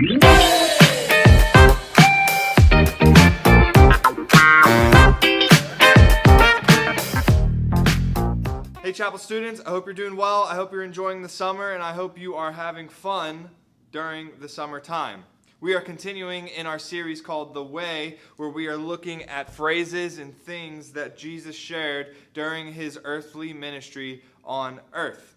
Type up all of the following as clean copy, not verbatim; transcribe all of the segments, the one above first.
Hey Chapel students, I hope you're doing well. I hope you're enjoying the summer, and I hope you are having fun during the summertime. We are continuing in our series called The Way, where we are looking at phrases and things that Jesus shared during his earthly ministry on earth.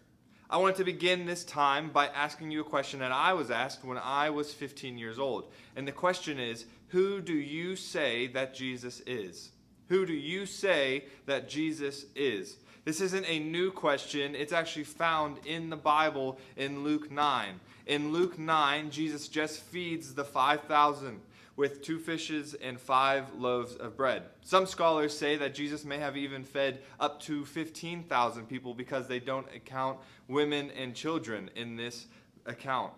I wanted to begin this time by asking you a question that I was asked when I was 15 years old. And the question is, who do you say that Jesus is? Who do you say that Jesus is? This isn't a new question. It's actually found in the Bible in Luke 9. In Luke 9, Jesus just feeds the 5,000 with 2 fishes and 5 loaves of bread. Some scholars say that Jesus may have even fed up to 15,000 people because they don't account women and children in this account.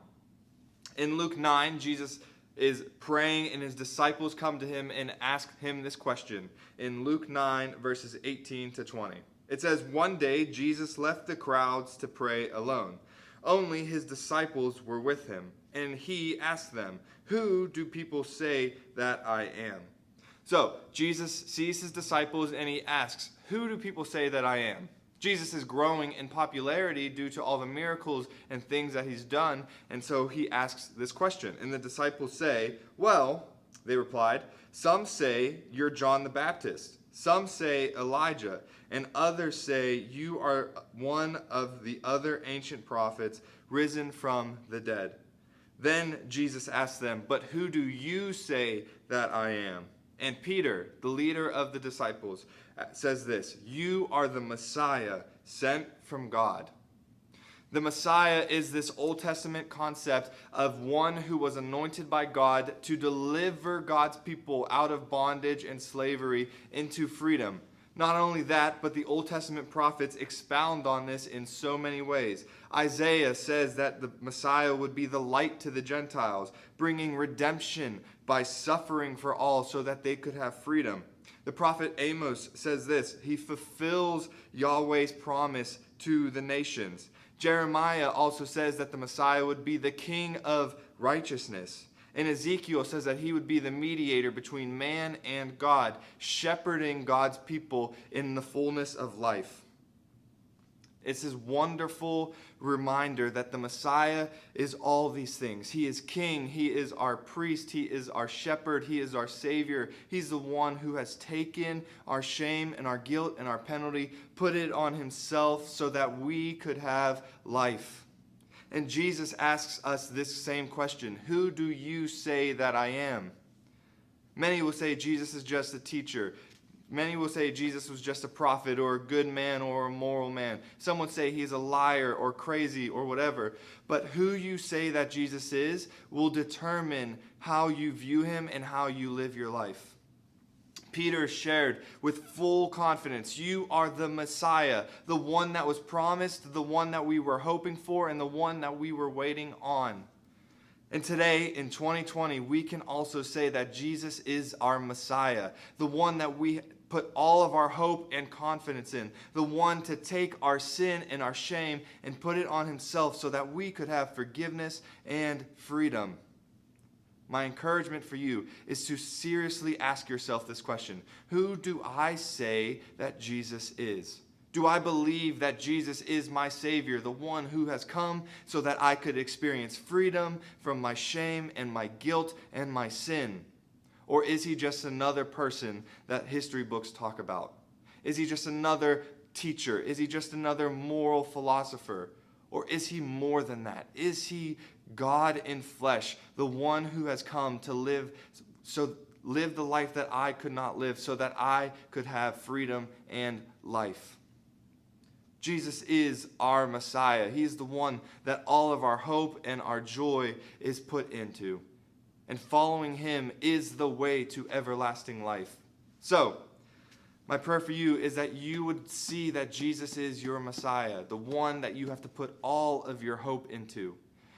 In Luke 9, Jesus is praying and his disciples come to him and ask him this question in Luke 9 verses 18 to 20. It says, "One day Jesus left the crowds to pray alone. Only his disciples were with him, and he asked them, 'Who do people say that I am?'" So Jesus sees his disciples and he asks, "Who do people say that I am?" Jesus is growing in popularity due to all the miracles and things that he's done, and so he asks this question. And the disciples say, "Well," they replied, "some say you're John the Baptist. Some say Elijah, and others say you are one of the other ancient prophets risen from the dead." Then Jesus asked them, "But who do you say that I am?" And Peter, the leader of the disciples, says this, "You are the Messiah sent from God." The Messiah is this Old Testament concept of one who was anointed by God to deliver God's people out of bondage and slavery into freedom. Not only that, but the Old Testament prophets expound on this in so many ways. Isaiah says that the Messiah would be the light to the Gentiles, bringing redemption by suffering for all so that they could have freedom. The prophet Amos says this, he fulfills Yahweh's promise to the nations. Jeremiah also says that the Messiah would be the king of righteousness. And Ezekiel says that he would be the mediator between man and God, shepherding God's people in the fullness of life. It's this wonderful reminder that the Messiah is all these things. He is king, he is our priest, he is our shepherd, he is our savior. He's the one who has taken our shame and our guilt and our penalty, put it on himself so that we could have life. And Jesus asks us this same question, "Who do you say that I am?" Many will say Jesus is just a teacher. Many will say Jesus was just a prophet or a good man or a moral man. Some would say he's a liar or crazy or whatever. But who you say that Jesus is will determine how you view him and how you live your life. Peter shared with full confidence, "You are the Messiah, the one that was promised, the one that we were hoping for, and the one that we were waiting on." And today, in 2020, we can also say that Jesus is our Messiah, the one that we put all of our hope and confidence in, the one to take our sin and our shame and put it on himself so that we could have forgiveness and freedom. My encouragement for you is to seriously ask yourself this question, who do I say that Jesus is? Do I believe that Jesus is my Savior, the one who has come so that I could experience freedom from my shame and my guilt and my sin? Or is he just another person that history books talk about? Is he just another teacher? Is he just another moral philosopher? Or is he more than that? Is he God in flesh, the one who has come to live the life that I could not live so that I could have freedom and life? Jesus is our Messiah. He is the one that all of our hope and our joy is put into. And following him is the way to everlasting life. So, my prayer for you is that you would see that Jesus is your Messiah, the one that you have to put all of your hope into.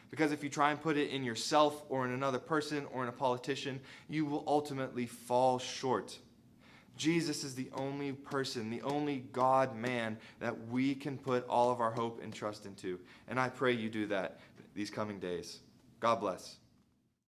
Because if you try and put it in yourself or in another person or in a politician, you will ultimately fall short. Jesus is the only person, the only God-man that we can put all of our hope and trust into. And I pray you do that these coming days. God bless.